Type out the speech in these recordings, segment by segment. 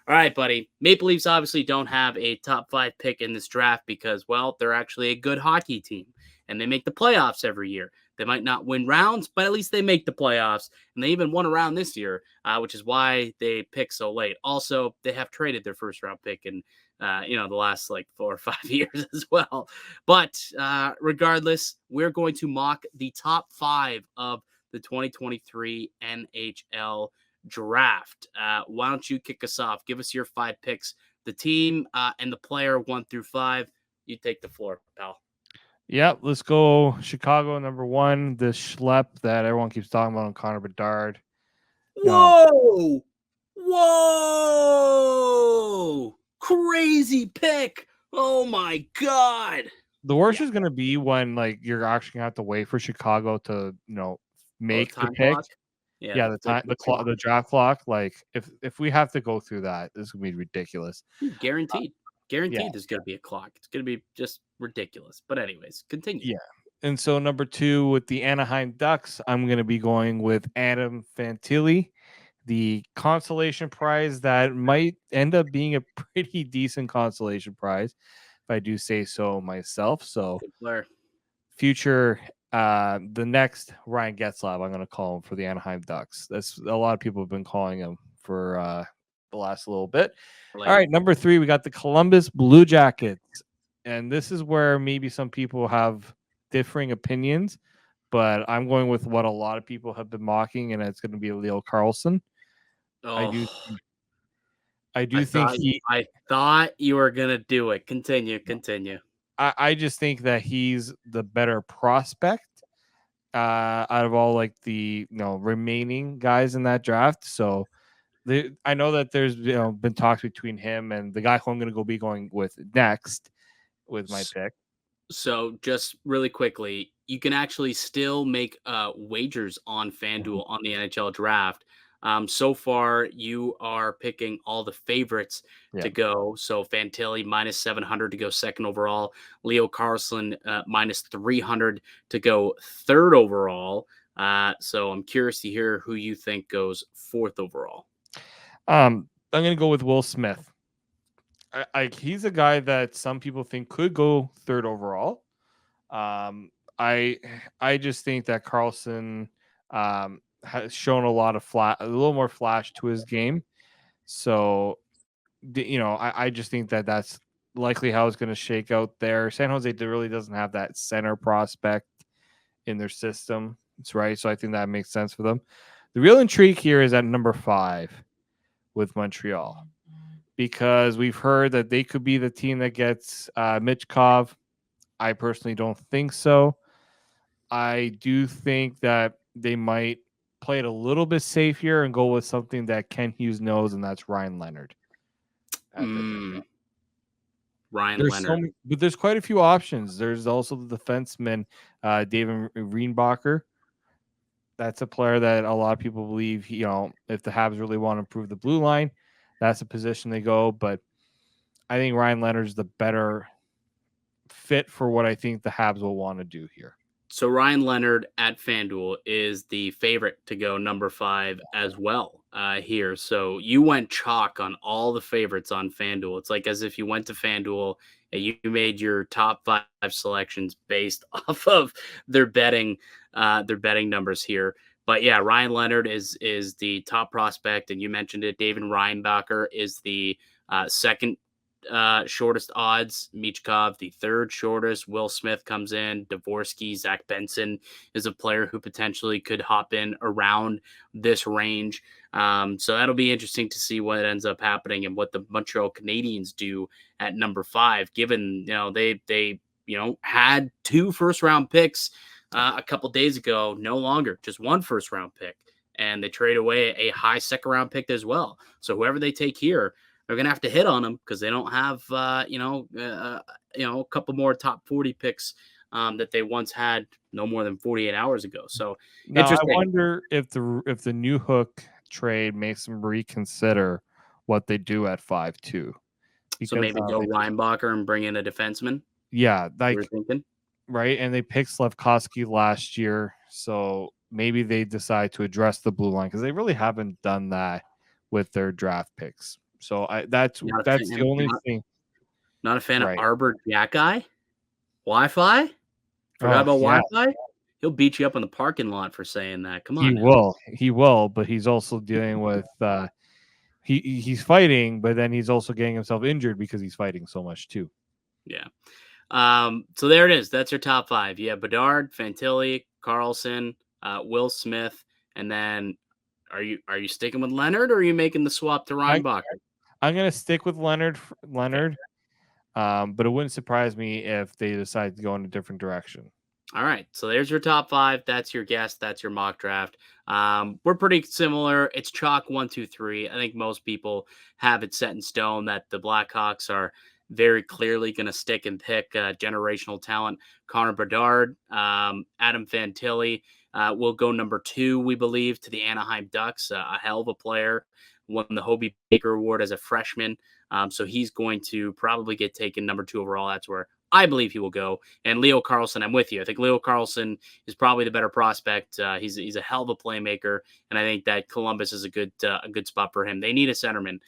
All right, buddy. Maple Leafs obviously don't have a top 5 pick in this draft because, well, they're actually a good hockey team and they make the playoffs every year. They might not win rounds, but at least they make the playoffs. And they even won a round this year, which is why they pick so late. Also, they have traded their first round pick in, the last like 4 or 5 years as well. But regardless, we're going to mock the top 5 of the 2023 NHL Draft. Why don't you kick us off? Give us your 5 picks, the team and the player 1 through 5. You take the floor, pal. Yeah, let's go Chicago number 1. The schlep that everyone keeps talking about on Connor Bedard. Whoa! Whoa! Crazy pick! Oh my god! The worst is going to be when like you're actually going to have to wait for Chicago to make the pick. Clock? Yeah, the draft clock. Like if we have to go through that, this is gonna be ridiculous. Guaranteed. There's gonna be a clock. It's gonna be just ridiculous. But anyways, continue. Yeah. And so number 2 with the Anaheim Ducks, I'm gonna be going with Adam Fantilli, the consolation prize that might end up being a pretty decent consolation prize, if I do say so myself. So future the next Ryan Getzlaf, I'm going to call him for the Anaheim Ducks. That's a lot of people have been calling him for the last little bit. All right, number 3, we got the Columbus Blue Jackets. And this is where maybe some people have differing opinions, but I'm going with what a lot of people have been mocking, and it's going to be Leo Carlsson. Oh. I thought you were going to do it. Continue. I just think that he's the better prospect out of all like the remaining guys in that draft. So I know that there's been talks between him and the guy who I'm going to be going with next with my pick. So just really quickly, you can actually still make wagers on FanDuel on the NHL Draft. So far, you are picking all the favorites to go. So Fantilli minus 700 to go second overall. Leo Carlsson minus 300 to go third overall. So I'm curious to hear who you think goes fourth overall. I'm going to go with Will Smith. He's a guy that some people think could go third overall. I just think that Carlsson has shown a little more flash to his game. So, I just think that that's likely how it's going to shake out there. San Jose really doesn't have that center prospect in their system. That's right. So I think that makes sense for them. The real intrigue here is at number 5 with Montreal, because we've heard that they could be the team that gets Michkov. I personally don't think so. I do think that they might play it a little bit safe here and go with something that Ken Hughes knows, and that's Ryan Leonard. Ryan Leonard. But there's quite a few options. There's also the defenseman, David Reinbacher. That's a player that a lot of people believe, if the Habs really want to improve the blue line, that's a position they go. But I think Ryan Leonard's the better fit for what I think the Habs will want to do here. So Ryan Leonard at FanDuel is the favorite to go number 5 as well here. So you went chalk on all the favorites on FanDuel. It's like as if you went to FanDuel and you made your top 5 selections based off of their betting numbers here. But yeah, Ryan Leonard is the top prospect, and you mentioned it. David Reinbacher is the second shortest odds. Michkov, the third shortest. Will Smith comes in. Dvorsky, Zach Benson is a player who potentially could hop in around this range. So that'll be interesting to see what ends up happening and what the Montreal Canadiens do at number 5, given they had 2 first-round picks a couple days ago, no longer just 1 first-round pick, and they trade away a high second-round pick as well. So whoever they take here, they're going to have to hit on them because they don't have, a couple more top 40 picks that they once had no more than 48 hours ago. So now, I wonder if the New Hook trade makes them reconsider what they do at 5-2. So maybe go Reinbacher and bring in a defenseman. Yeah, right. And they picked Slafkovsky last year, so maybe they decide to address the blue line because they really haven't done that with their draft picks. So that's the only thing. Not a fan of Right. Arbor Jack Guy? Wi-Fi? Forgot Oh about yeah, Wi-Fi? He'll beat you up in the parking lot for saying that. Come he on now. will. He will, but he's also dealing with he's fighting, but then he's also getting himself injured because he's fighting so much too. Yeah. So there it is. That's your top 5. You have Bedard, Fantilli, Carlson, Will Smith, and then are you sticking with Leonard or are you making the swap to I Reinbacher? I'm gonna stick with Leonard. Okay. But it wouldn't surprise me if they decide to go in a different direction. All right. So there's your top 5. That's your guess. That's your mock draft. We're pretty similar. It's chalk 1, 2, 3. I think most people have it set in stone that the Blackhawks are very clearly going to stick and pick generational talent. Connor Bedard, Adam Fantilli will go number 2, we believe, to the Anaheim Ducks. A hell of a player. Won the Hobie Baker Award as a freshman. So he's going to probably get taken number 2 overall. That's where I believe he will go. And Leo Carlson, I'm with you. I think Leo Carlson is probably the better prospect. He's a hell of a playmaker, and I think that Columbus is a good spot for him. They need a centerman.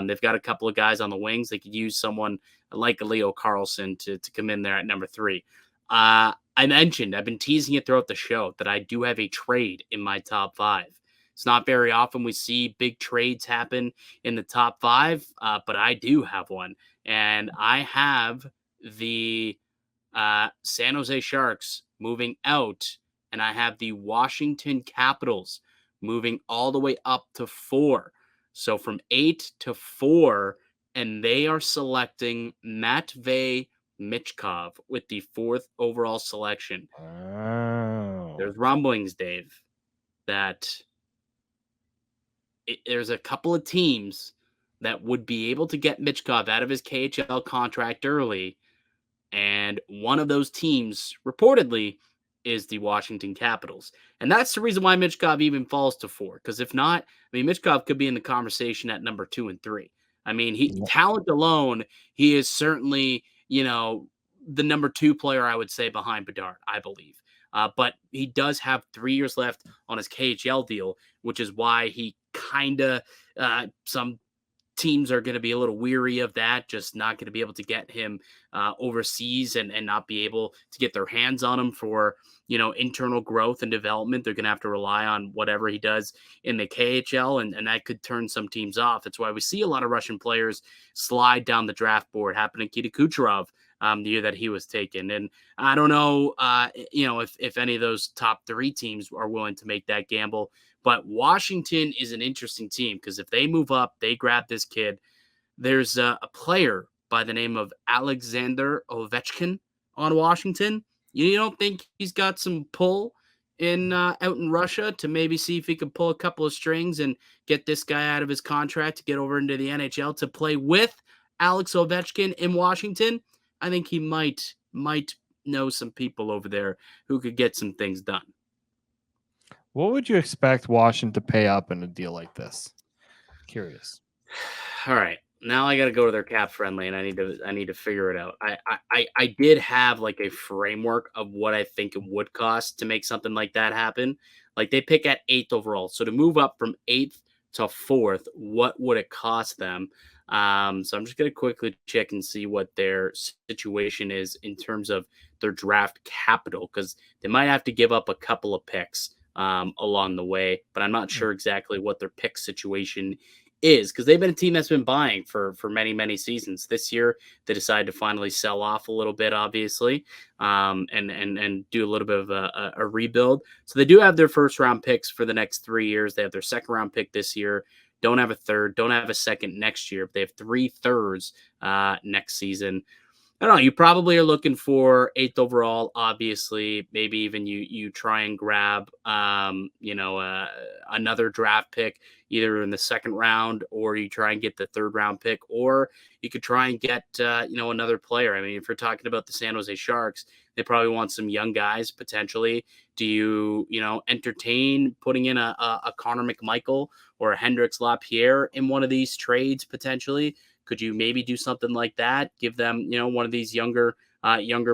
They've got a couple of guys on the wings. They could use someone like a Leo Carlson to come in there at number 3. I mentioned, I've been teasing it throughout the show, that I do have a trade in my top 5. It's not very often we see big trades happen in the top 5, but I do have one. And I have the San Jose Sharks moving out, and I have the Washington Capitals moving all the way up to 4. So from 8 to 4, and they are selecting Matvey Michkov with the 4th overall selection. Oh. There's rumblings, Dave, that there's a couple of teams that would be able to get Michkov out of his KHL contract early. And one of those teams, reportedly, is the Washington Capitals. And that's the reason why Michkov even falls to 4. Because if not, I mean, Michkov could be in the conversation at number 2 and 3. I mean, talent alone, he is certainly, the number 2 player, I would say, behind Bedard, I believe. But he does have 3 years left on his KHL deal, which is why he kind of, some teams are going to be a little weary of that, just not going to be able to get him overseas and not be able to get their hands on him for, internal growth and development. They're going to have to rely on whatever he does in the KHL, and that could turn some teams off. That's why we see a lot of Russian players slide down the draft board. Happened to Nikita Kucherov the year that he was taken. And I don't know, if any of those top 3 teams are willing to make that gamble. But Washington is an interesting team because if they move up, they grab this kid. There's a player by the name of Alexander Ovechkin on Washington. You don't think he's got some pull in out in Russia to maybe see if he could pull a couple of strings and get this guy out of his contract to get over into the NHL to play with Alex Ovechkin in Washington? I think he might know some people over there who could get some things done. What would you expect Washington to pay up in a deal like this? Curious. All right. Now I got to go to their cap friendly, and I need to figure it out. I did have like a framework of what I think it would cost to make something like that happen. Like they pick at 8th overall, so to move up from 8th to 4th, what would it cost them? So I'm just gonna quickly check and see what their situation is in terms of their draft capital, because they might have to give up a couple of picks along the way, but I'm not sure exactly what their pick situation is, because they've been a team that's been buying for many seasons. This year they decided to finally sell off a little bit, obviously, and do a little bit of a rebuild. So they do have their first round picks for the next 3 years. They have their second round pick this year, don't have a third, don't have a second next year, but they have 3 thirds next season. I don't know. You probably are looking for 8th overall. Obviously, maybe even you try and grab, another draft pick either in the second round, or you try and get the 3rd round pick, or you could try and get, another player. I mean, if you're talking about the San Jose Sharks, they probably want some young guys potentially. Do you, entertain putting in a Connor McMichael or a Hendrix Lapierre in one of these trades potentially? Could you maybe do something like that? Give them, one of these younger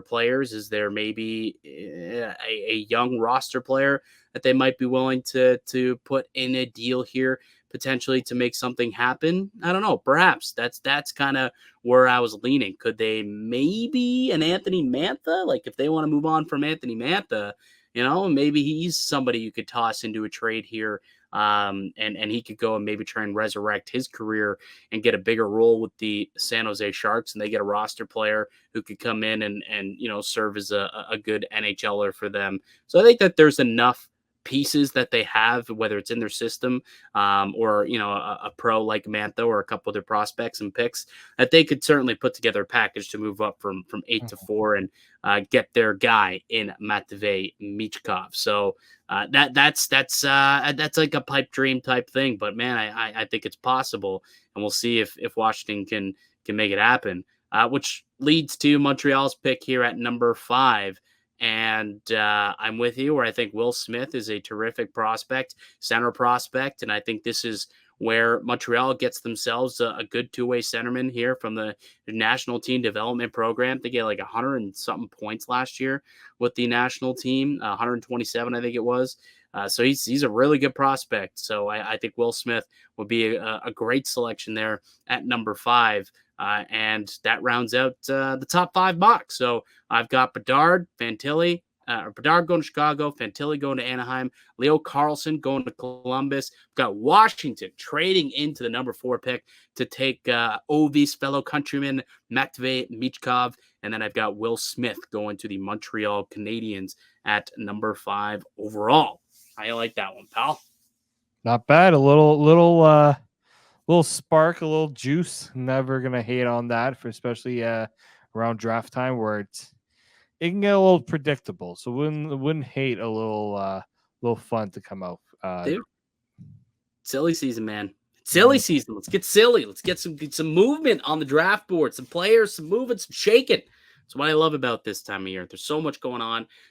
players? Is there maybe a young roster player that they might be willing to put in a deal here? potentially to make something happen? I don't know. Perhaps that's kind of where I was leaning. Could they maybe an Anthony Mantha? Like if they want to move on from Anthony Mantha, maybe he's somebody you could toss into a trade here. And he could go and maybe try and resurrect his career and get a bigger role with the San Jose Sharks, and they get a roster player who could come in and serve as a good NHLer for them. So I think that there's enough pieces that they have, whether it's in their system or a pro like Mantha or a couple of their prospects and picks, that they could certainly put together a package to move up from 8 to 4 and get their guy in Matvei Michkov. So that's like a pipe dream type thing, but man, I think it's possible, and we'll see if Washington can make it happen. Which leads to Montreal's pick here at number 5. And I'm with you where I think Will Smith is a terrific prospect, center prospect. And I think this is where Montreal gets themselves a good two-way centerman here from the national team development program. They get like 100 and something points last year with the national team, 127, I think it was. So he's a really good prospect. So I think Will Smith would be a great selection there at number 5. And that rounds out the top 5 box. So I've got Bedard, Fantilli, Bedard going to Chicago, Fantilli going to Anaheim, Leo Carlsson going to Columbus. We've got Washington trading into the number 4 pick to take Ovi's fellow countryman, Matvei Michkov. And then I've got Will Smith going to the Montreal Canadiens at number 5 overall. I like that one, pal. Not bad. A little spark, a little juice. Never gonna hate on that, for especially around draft time where it can get a little predictable. So wouldn't hate a little fun to come out. Dude, silly season, man. Silly season. Let's get silly. Let's get some movement on the draft board. Some players, some moving, some shaking. That's what I love about this time of year. There's so much going on.